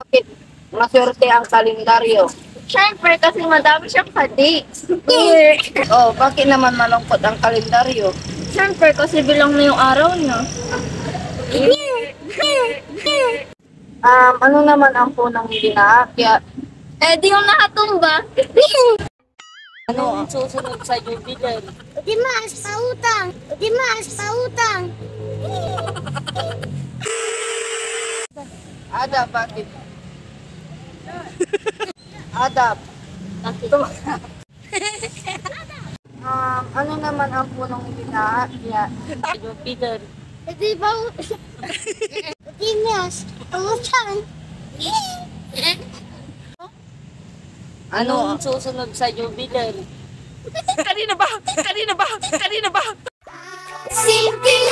Bakit maswerte ang kalendaryo? Siyempre, kasi madami siyang ka-dates. Oh, bakit naman malungkot ang kalendaryo? Siyempre, kasi bilang na yung araw niya. Ano naman ang punong hindi naakyat? Eh, di yung nakatumba. Ano ang susunod sa Jupiter? Dimas, pautang! Dimas, pautang! Ada, bakit? Ada. Ano naman ang punong hindi naakyat? Jupiter. Di ba? Dimas, pautang! Ano ang susunod sa Jupiter? Kanina ba? Kanina ba? Kanina ba? Simple